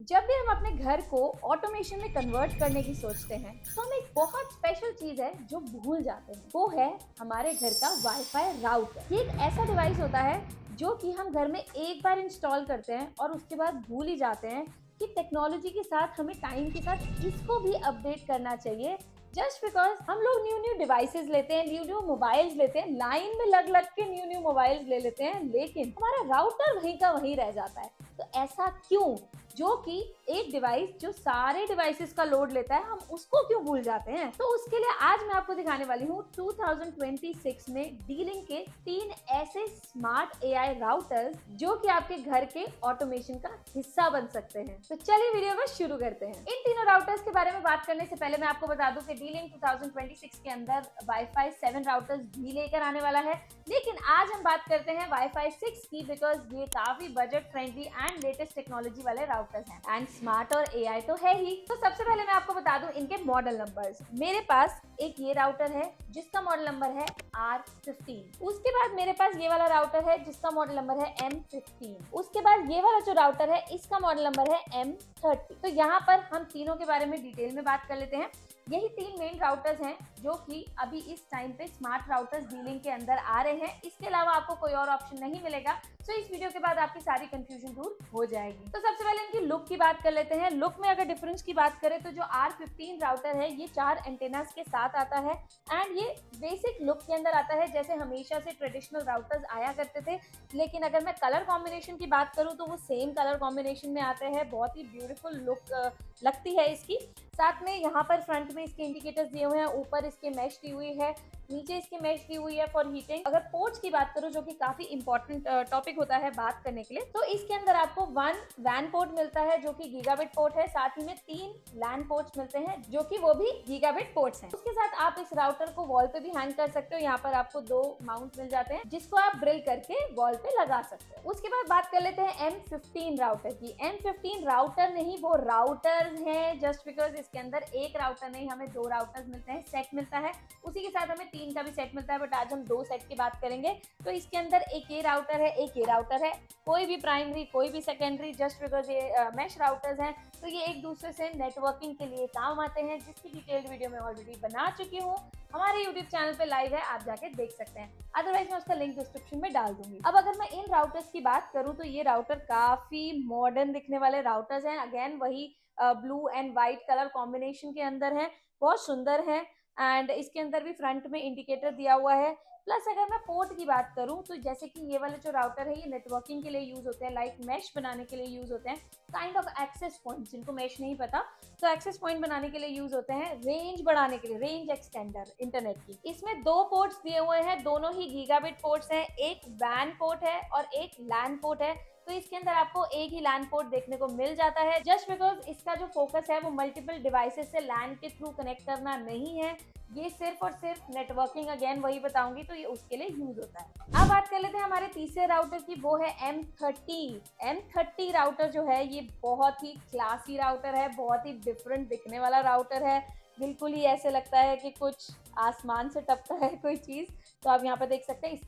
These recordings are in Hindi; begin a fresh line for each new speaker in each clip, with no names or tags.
जब भी हम अपने घर को ऑटोमेशन में कन्वर्ट करने की सोचते हैं तो हम एक बहुत स्पेशल चीज है जो भूल जाते हैं, वो है हमारे घर का वाईफाई राउटर। ये एक ऐसा डिवाइस होता है जो कि हम घर में एक बार इंस्टॉल करते हैं और उसके बाद भूल ही जाते हैं कि टेक्नोलॉजी के साथ हमें टाइम के साथ इसको भी अपडेट करना चाहिए। जस्ट बिकॉज हम लोग न्यू न्यू डिवाइसेस लेते हैं, न्यू न्यू मोबाइल्स लेते हैं, लाइन में लग लग के न्यू न्यू मोबाइल्स ले लेते हैं, लेकिन हमारा राउटर वहीं का वहीं रह जाता है। तो ऐसा क्यों? जो कि एक डिवाइस जो सारे डिवाइसेस का लोड लेता है, हम उसको क्यों भूल जाते हैं? तो उसके लिए आज मैं आपको दिखाने वाली हूँ 2026 में डीलिंक के 3 ऐसे स्मार्ट एआई राउटर्स जो कि आपके घर के ऑटोमेशन का हिस्सा बन सकते हैं। तो चलिए वीडियो को शुरू करते हैं। इन तीनों राउटर्स के बारे में बात करने से पहले मैं आपको बता दूं कि डीलिंक 2026 के अंदर वाईफाई 7 राउटर्स भी लेकर आने वाला है, लेकिन आज हम बात करते हैं वाईफाई 6 की, बिकॉज ये काफी budget friendly and latest technology वाले राउटर्स हैं एंड स्मार्ट और एआई तो है ही। तो सबसे पहले मैं आपको बता दूं इनके मॉडल नंबर्स। मेरे पास एक ये राउटर है जिसका मॉडल नंबर है R15। उसके बाद मेरे पास ये वाला राउटर है जिसका मॉडल नंबर है M15। उसके बाद ये वाला जो राउटर है इसका मॉडल नंबर है M30। तो यहाँ पर हम तीनों के बारे में डिटेल में बात कर लेते हैं। यही 3 मेन राउटर्स हैं जो कि अभी इस टाइम पे स्मार्ट राउटर्स डीलिंग के अंदर आ रहे हैं। इसके अलावा आपको कोई और ऑप्शन नहीं मिलेगा। तो इस वीडियो के बाद आपकी सारी कंफ्यूजन दूर हो जाएगी। तो सबसे पहले इनकी लुक की बात कर लेते हैं। लुक में अगर डिफरेंस की बात करें तो जो R15 राउटर है ये 4 एंटेनास के साथ आता है एंड ये बेसिक लुक के अंदर आता है जैसे हमेशा से ट्रेडिशनल राउटर्स आया करते थे। लेकिन अगर मैं कलर कॉम्बिनेशन की बात करूं तो वो सेम कलर कॉम्बिनेशन में आते हैं। बहुत ही ब्यूटीफुल लुक लगती है इसकी। साथ में यहाँ पर फ्रंट में इसके इंडिकेटर्स दिए हुए हैं, ऊपर इसके मैश दी हुई है, नीचे इसकी मैश दी हुई है फॉर हीटिंग। अगर पोर्ट्स की बात करूं जो कि काफी इंपॉर्टेंट टॉपिक होता है बात करने के लिए, तो इसके अंदर आपको 1 वैन पोर्ट मिलता है जो कि गीगाबिट पोर्ट है। साथ ही में 3 लैन पोर्ट्स मिलते हैं जो कि वो भी गीगाबिट पोर्ट्स हैं। उसके साथ आप इस राउटर को वॉल पे भी हैंग कर सकते हो। यहाँ पर आपको 2 माउंट मिल जाते हैं जिसको आप ड्रिल करके वॉल पे लगा सकते हो। उसके बाद बात कर लेते हैं M15 राउटर की। M15 राउटर नहीं, वो राउटर्स हैं। जस्ट बिकॉज इसके अंदर एक राउटर नहीं, हमें 2 राउटर्स मिलते हैं, सेट मिलता है। उसी के साथ हमें 3 का भी सेट मिलता है, बट आज हम 2 सेट की बात करेंगे। तो इसके अंदर एक ये राउटर है, एक ये राउटर है। कोई भी प्राइमरी, कोई भी सेकेंडरी, जस्ट बिकॉज ये मैश राउटर्स हैं तो ये एक दूसरे से नेटवर्किंग के लिए काम आते हैं, जिसकी डिटेल्ड वीडियो मैं ऑलरेडी बना चुकी हूँ। हमारे यूट्यूब चैनल पे लाइव है, आप जाके देख सकते हैं। अदरवाइज मैं उसका लिंक डिस्क्रिप्शन में डाल दूंगी। अब अगर मैं इन राउटर्स की बात करूं तो ये राउटर काफी मॉडर्न दिखने वाले राउटर्स हैं। अगेन वही blue and white colour combination के अंदर है, बहुत सुंदर है। एंड इसके अंदर भी फ्रंट में इंडिकेटर दिया हुआ है। प्लस अगर मैं पोर्ट की बात करूं तो जैसे कि ये वाले जो राउटर है ये नेटवर्किंग के लिए यूज होते हैं, लाइक मैश बनाने के लिए यूज होते हैं, काइंड ऑफ एक्सेस पॉइंट। जिनको मैश नहीं पता तो एक्सेस पॉइंट बनाने के लिए यूज होते हैं, रेंज बढ़ाने के लिए, रेंज एक्सटेंडर इंटरनेट की। इसमें 2 पोर्ट्स दिए हुए हैं, दोनों ही गीगाबिट पोर्ट्स हैं। एक वैन पोर्ट है और एक लैन पोर्ट है। तो इसके अंदर आपको एक ही लैन पोर्ट देखने को मिल जाता है, जस्ट बिकॉज इसका जो फोकस है वो मल्टीपल डिवाइसेस से लैन के थ्रू कनेक्ट करना नहीं है। ये सिर्फ और सिर्फ नेटवर्किंग, अगेन वही बताऊंगी, तो ये उसके लिए यूज होता है। अब बात कर लेते हैं हमारे तीसरे राउटर की, वो है M30। M30 राउटर जो है ये बहुत ही क्लासी राउटर है, बहुत ही डिफरेंट दिखने वाला राउटर है। बिल्कुल ही ऐसे लगता है कि कुछ आसमान से टपका है कोई चीज। तो आप यहाँ पे देख सकते हैं,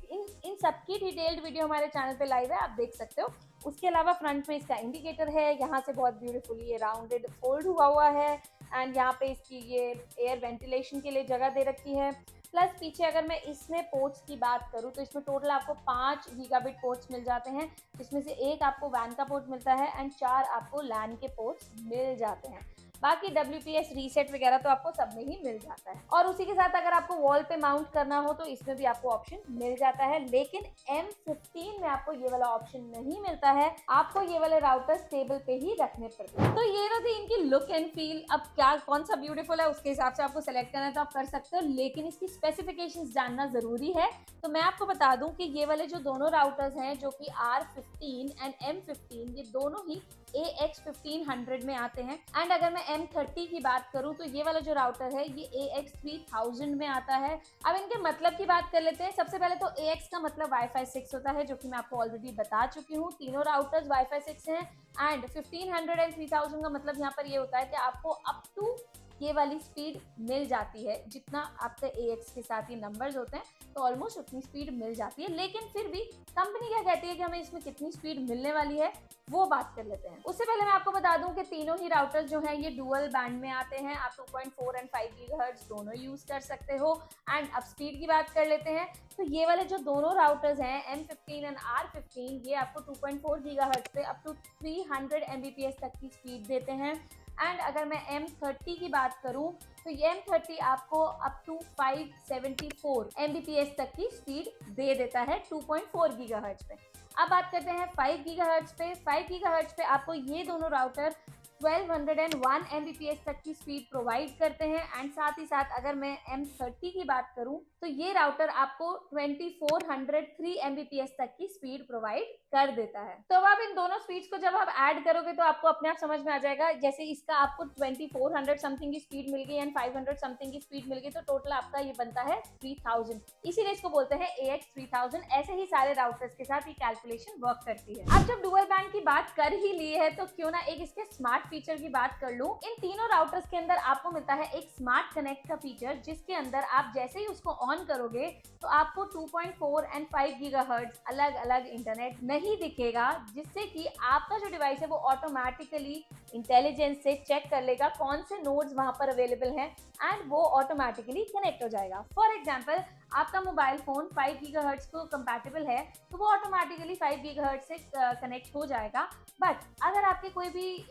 इन सबकी डिटेल्ड वीडियो हमारे चैनल पे लाइव है, आप देख सकते हो। उसके अलावा फ्रंट में इसका इंडिकेटर है, यहाँ से बहुत ब्यूटीफुली ये राउंडेड फोल्ड हुआ है एंड यहाँ पे इसकी ये एयर वेंटिलेशन के लिए जगह दे रखी है। प्लस पीछे अगर मैं इसमें पोर्ट्स की बात करूँ तो इसमें टोटल आपको 5 गीगाबिट पोर्ट्स मिल जाते हैं, जिसमें से एक आपको वैन का पोर्ट मिलता है एंड 4 आपको लैन के पोर्ट्स मिल जाते हैं। बाकी WPS रीसेट वगैरह तो आपको सब में ही मिल जाता है। और उसी के साथ अगर आपको वॉल पे माउंट करना हो तो इसमें भी आपको ऑप्शन मिल जाता है, लेकिन M15 में आपको ये वाला ऑप्शन नहीं मिलता है। आपको ये वाले राउटर्स टेबल पे ही रखने पड़ते हैं। तो ये तो थी इनकी लुक एंड फील। अब क्या कौन सा ब्यूटीफुल है उसके हिसाब से आपको सेलेक्ट करना है तो आप कर सकते हो, लेकिन इसकी स्पेसिफिकेशंस जानना जरूरी है। तो मैं आपको बता दूं कि ये वाले जो दोनों राउटर्स हैं जो कि R15 एंड M15, ये दोनों ही AX1500 में आते हैं। एंड अगर मैं M30 की बात करूं तो ये वाला जो राउटर है ये AX3000 में आता है। अब इनके मतलब की बात कर लेते हैं। सबसे पहले तो AX का मतलब वाईफाई 6 होता है, जो कि मैं आपको ऑलरेडी बता चुकी हूँ। तीनों राउटर्स वाईफाई 6 हैं। एंड 1500 एंड 3000 का मतलब यहाँ पर ये होता है कि आपको अप टू ये वाली स्पीड मिल जाती है। जितना आपके AX के साथ ये नंबर्स होते हैं तो ऑलमोस्ट उतनी स्पीड मिल जाती है, लेकिन फिर भी कंपनी क्या कहती है कि हमें इसमें कितनी स्पीड मिलने वाली है वो बात कर लेते हैं। उससे पहले मैं आपको बता दूं कि तीनों ही राउटर्स जो हैं ये डुअल बैंड में आते हैं। आप 2.4 एंड 5 गीगाहर्ट्ज दोनों यूज कर सकते हो। एंड अब स्पीड की बात कर लेते हैं, तो ये वाले जो दोनों राउटर्स हैं M15 एंड R15, ये आपको 2.4 गीगाहर्ट्ज पे अप टू 300 Mbps तक की स्पीड देते हैं। एंड अगर मैं M30 की बात करूं तो ये M30 आपको अप टू 574 Mbps तक की स्पीड दे देता है 2.4 गीगाहर्ट्ज पे। अब बात करते हैं 5 गीगाहर्ट्ज पे। 5 गीगाहर्ट्ज पे आपको ये दोनों राउटर 1201 Mbps तक की स्पीड प्रोवाइड करते हैं। एंड साथ ही साथ अगर मैं M30 की बात करूं तो ये राउटर आपको 2403 Mbps तक की स्पीड प्रोवाइड कर देता है। तो अब आप इन दोनों स्पीड्स को जब आप ऐड करोगे तो आपको अपने आप समझ में आ जाएगा। जैसे इसका आपको 2400 समथिंग की स्पीड मिल गई एंड 500 समथिंग की स्पीड मिल गई, तो टोटल आपका ये बनता है 3000। इसीलिए इसको बोलते हैं AX 3000। ऐसे ही सारे राउटर्स के साथ ये कैलकुलेशन वर्क करती है। अब जब डुअल बैंड की बात कर ही ली है तो क्यों ना एक इसके स्मार्ट फीचर की बात कर लूं। इन तीनों राउटर्स के अंदर आपको मिलता है एक स्मार्ट कनेक्ट का फीचर, जिसके अंदर आप जैसे ही उसको ऑन करोगे तो आपको 2.4 एंड 5 गीगाहर्ट्ज अलग अलग इंटरनेट नहीं दिखेगा, जिससे कि आपका जो डिवाइस है वो ऑटोमेटिकली इंटेलिजेंस से चेक कर लेगा कौन से नोड्स वहां पर अवेलेबल हैं एंड वो ऑटोमेटिकली कनेक्ट हो जाएगा। फॉर एग्जांपल आपका मोबाइल फोन 5 गीगाहर्ट्ज को कंपैटिबल है तो वो ऑटोमेटिकली 5 गीगाहर्ट्ज से कनेक्ट हो जाएगा। बट अगर आपके कोई भी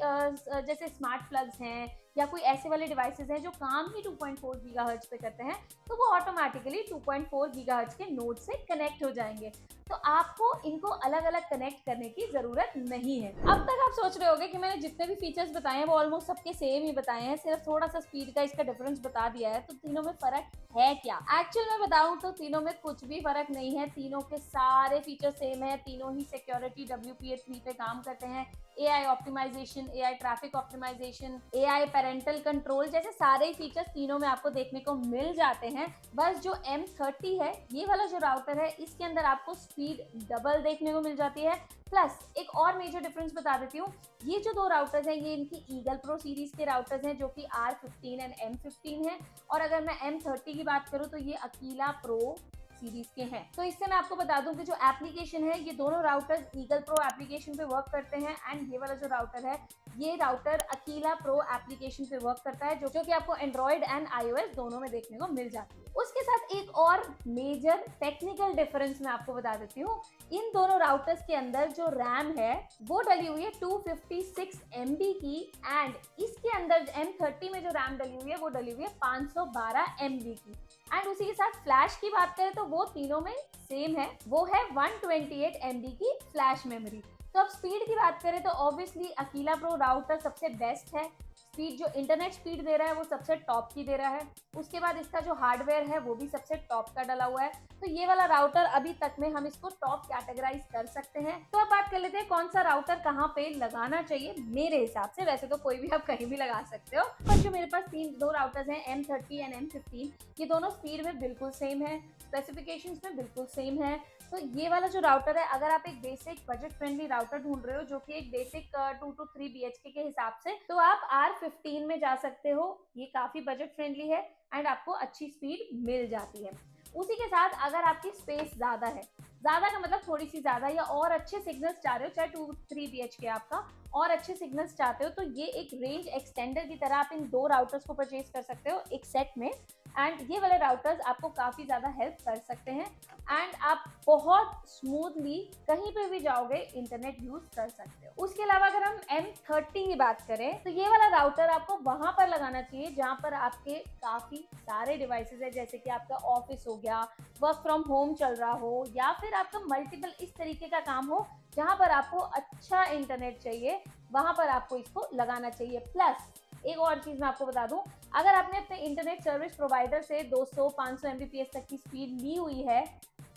जैसे स्मार्ट प्लग्स हैं या कोई ऐसे वाले डिवाइसेस हैं जो काम ही 2.4 गीगाहर्ट्ज पे करते हैं, तो वो ऑटोमेटिकली 2.4 गीगाहर्ट्ज के नोड से कनेक्ट हो जाएंगे। तो आपको इनको अलग अलग कनेक्ट करने की जरूरत नहीं है। अब तक आप सोच रहे होंगे कि मैंने जितने भी फीचर्स बताए हैं वो ऑलमोस्ट सबके सेम ही बताए हैं, सिर्फ थोड़ा सा स्पीड का इसका डिफरेंस बता दिया है, तो तीनों में फर्क है क्या? एक्चुअल में बताऊं तो तीनों में कुछ भी फर्क नहीं है। तीनों के सारे फीचर सेम है। तीनों ही सिक्योरिटी WPA3 पे काम करते हैं। AI optimisation, AI traffic optimisation, AI parental control जैसे सारे फीचर्स तीनों में आपको देखने को मिल जाते हैं। बस जो M30 है, ये वाला जो राउटर है, इसके अंदर आपको स्पीड डबल देखने को मिल जाती है। प्लस एक और मेजर डिफरेंस बता देती हूँ, ये जो दो राउटर्स हैं ये इनकी ईगल प्रो सीरीज के राउटर्स हैं जो कि R15 एंड M15 है। और अगर मैं M30 की बात करूँ तो ये अकीला प्रो सीरीज के हैं। तो इससे मैं आपको बता दूं कि जो एप्लीकेशन है ये दोनों राउटर्स ईगल प्रो एप्लीकेशन पे वर्क करते हैं एंड ये वाला जो राउटर है ये राउटर अकीला प्रो एप्लीकेशन पे वर्क करता है, जो कि आपको एंड्रॉइड एंड iOS दोनों में देखने को मिल जाती है। उसके साथ एक और मेजर टेक्निकल डिफरेंस मैं आपको बता देती हूँ। इन दोनों राउटर्स के अंदर जो रैम है वो डली हुई है 256 MB की, एंड इसके अंदर M30 में जो रैम डली हुई है वो डली हुई है 512 MB की। एंड उसी के साथ फ्लैश की बात करें तो वो तीनों में सेम है, वो है 128 MB की फ्लैश मेमोरी। तो अब स्पीड की बात करें तो ऑब्वियसली अकीला प्रो राउटर सबसे बेस्ट है। स्पीड जो इंटरनेट स्पीड दे रहा है वो सबसे टॉप की दे रहा है। उसके बाद इसका जो हार्डवेयर है वो भी सबसे टॉप का डला हुआ है। तो ये वाला राउटर अभी तक में हम इसको टॉप कैटेगराइज कर सकते हैं। तो अब बात कर लेते हैं कौन सा राउटर कहाँ पे लगाना चाहिए मेरे हिसाब से। वैसे तो कोई भी आप कहीं भी लगा सकते हो, पर जो मेरे पास दो राउटर्स हैं M30 एंड M15, ये दोनों स्पीड में बिल्कुल सेम है, स्पेसिफिकेशंस में बिल्कुल सेम है। तो ये वाला जो राउटर है, अगर आप एक बेसिक बजट फ्रेंडली राउटर ढूंढ रहे हो जो कि एक बेसिक 2 to 3 BHK के हिसाब से, तो आप R15 में जा सकते हो। ये काफी बजट फ्रेंडली है एंड आपको अच्छी स्पीड मिल जाती है। उसी के साथ अगर आपकी स्पेस ज्यादा है, ज्यादा का मतलब थोड़ी सी ज्यादा, या और अच्छे सिग्नल्स चाह रहे हो, चाहे 2-3 BHK आपका और अच्छे सिग्नल्स चाहते हो, तो ये एक रेंज एक्सटेंडर की तरह आप इन दो राउटर्स को परचेज कर सकते हो एक सेट में। एंड ये वाले राउटर्स आपको काफी ज्यादा हेल्प कर सकते हैं एंड आप बहुत स्मूथली कहीं पे भी जाओगे इंटरनेट यूज कर सकते हो। उसके अलावा अगर हम M30 की बात करें तो ये वाला राउटर आपको वहां पर लगाना चाहिए जहां पर आपके काफी सारे डिवाइसेस है, जैसे कि आपका ऑफिस हो गया, वर्क फ्रॉम होम चल रहा हो, या फिर आपका मल्टीपल इस तरीके का काम हो जहां पर आपको अच्छा इंटरनेट चाहिए, वहां पर आपको इसको लगाना चाहिए। प्लस एक और चीज मैं आपको बता दूं, अगर आपने अपने इंटरनेट सर्विस प्रोवाइडर से 200-500 Mbps तक की स्पीड ली हुई है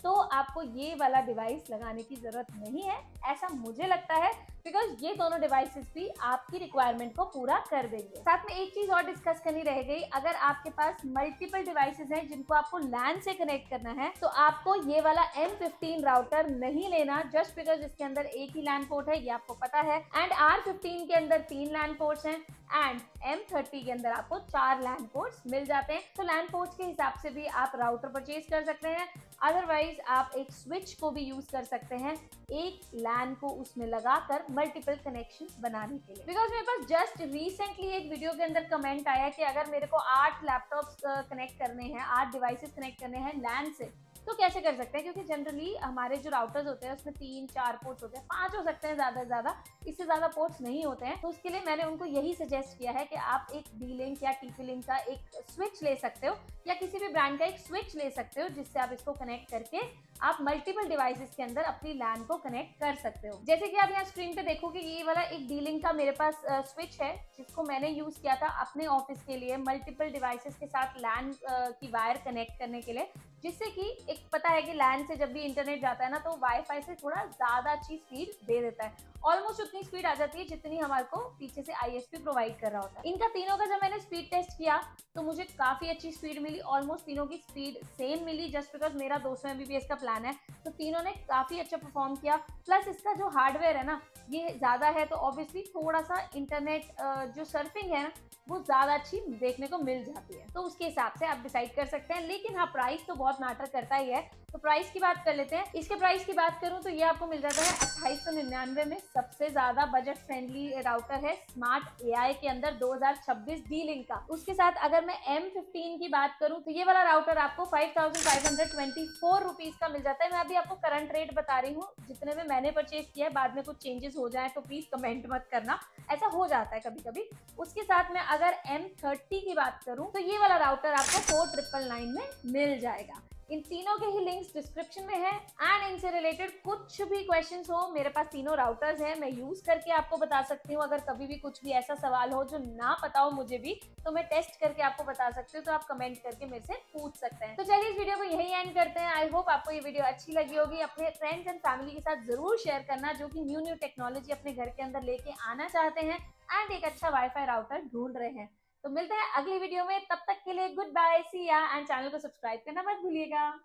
तो आपको ये वाला डिवाइस लगाने की जरूरत नहीं है, ऐसा मुझे लगता है। बिकॉज ये दोनों डिवाइसेस भी आपकी रिक्वायरमेंट को पूरा कर देंगे। साथ में एक चीज और डिस्कस करनी रह गई, अगर आपके पास मल्टीपल डिवाइसेस हैं जिनको आपको लैन से कनेक्ट करना है तो आपको ये वाला M15 राउटर नहीं लेना, जस्ट बिकॉज इसके अंदर एक ही लैन पोर्ट है, ये आपको पता है। एंड R15 के अंदर 3 लैन पोर्ट्स हैं एंड M30 के अंदर आपको 4 लैन पोर्ट्स मिल जाते हैं। तो लैन पोर्ट्स के हिसाब से भी आप राउटर परचेज कर सकते हैं, अदरवाइज आप एक स्विच को भी यूज कर सकते हैं एक लैन को उसमें लगाकर मल्टीपल कनेक्शन बनाने के लिए। बिकॉज मेरे पास जस्ट रिसेंटली एक वीडियो के अंदर कमेंट आया कि अगर मेरे को 8 लैपटॉप्स कनेक्ट करने हैं, 8 डिवाइसेस कनेक्ट करने हैं लैन से, तो कैसे कर सकते हैं, क्योंकि जनरली हमारे जो राउटर्स होते हैं उसमें 3-4 पोर्ट्स होते हैं, 5 हो सकते हैं ज्यादा से ज्यादा, इससे ज्यादा पोर्ट्स नहीं होते हैं। तो उसके लिए मैंने उनको यही सजेस्ट किया है कि आप एक D-Link या TP-Link का एक स्विच ले सकते हो या किसी भी ब्रांड का एक स्विच ले सकते हो, जिससे आप इसको कनेक्ट करके आप मल्टीपल डिवाइसेस के अंदर अपनी लैन को कनेक्ट कर सकते हो। जैसे कि आप यहाँ स्क्रीन पे देखोगे ये वाला एक D-Link का मेरे पास स्विच है, जिसको मैंने यूज किया था अपने ऑफिस के लिए मल्टीपल डिवाइसेस के साथ लैन की वायर कनेक्ट करने के लिए, जिससे कि एक पता है कि लैन से जब भी इंटरनेट जाता है ना तो वाईफाई से थोड़ा ज्यादा अच्छी स्पीड दे देता है, ऑलमोस्ट उतनी स्पीड आ जाती है जितनी हमारे को पीछे से ISP प्रोवाइड कर रहा होता है। इनका तीनों का जब मैंने स्पीड टेस्ट किया तो मुझे काफी अच्छी स्पीड मिली, ऑलमोस्ट तीनों की स्पीड सेम मिली, जस्ट बिकॉज मेरा 200 MBPS का प्लान है, तो तीनों ने काफी अच्छा परफॉर्म किया। प्लस इसका जो हार्डवेयर है ना ये ज्यादा है, तो ऑब्वियसली थोड़ा सा इंटरनेट जो सर्फिंग है ना वो ज्यादा अच्छी देखने को मिल जाती है, तो उसके हिसाब से आप डिसाइड कर सकते हैं। लेकिन हाँ, प्राइस तो बहुत मैटर करता ही है, तो प्राइस की बात कर लेते हैं। इसके प्राइस की बात करूं तो ये आपको मिल जाता है 2899 में। सबसे ज्यादा बजट फ्रेंडली राउटर है स्मार्ट AI के अंदर 2026 D-Link का। उसके साथ अगर मैं M15 की बात करूं तो ये वाला राउटर आपको 5524 रुपीज का मिल जाता है। मैं अभी आपको करंट रेट बता रही हूँ जितने में मैंने परचेज किया है, बाद में कुछ चेंजेस हो जाए तो प्लीज कमेंट मत करना, ऐसा हो जाता है कभी कभी। उसके साथ में अगर M30 की बात करूं तो ये वाला राउटर आपको 4999 में मिल जाएगा। इन तीनों के ही लिंक्स डिस्क्रिप्शन में है एंड इनसे रिलेटेड कुछ भी क्वेश्चंस हो, मेरे पास तीनों राउटर्स हैं, मैं यूज करके आपको बता सकती हूँ। अगर कभी भी कुछ भी ऐसा सवाल हो जो ना पता हो मुझे भी, तो मैं टेस्ट करके आपको बता सकती हूँ, तो आप कमेंट करके मेरे से पूछ सकते हैं। तो चलिए इस वीडियो को यही एंड करते हैं। आई होप आपको ये वीडियो अच्छी लगी होगी। अपने फ्रेंड्स एंड फैमिली के साथ जरूर शेयर करना जो कि न्यू टेक्नोलॉजी अपने घर के अंदर लेके आना चाहते हैं एंड एक अच्छा वाईफाई राउटर ढूंढ रहे हैं। तो मिलते हैं अगली वीडियो में, तब तक के लिए गुड बाय, सी या, एंड चैनल को सब्सक्राइब करना मत भूलिएगा।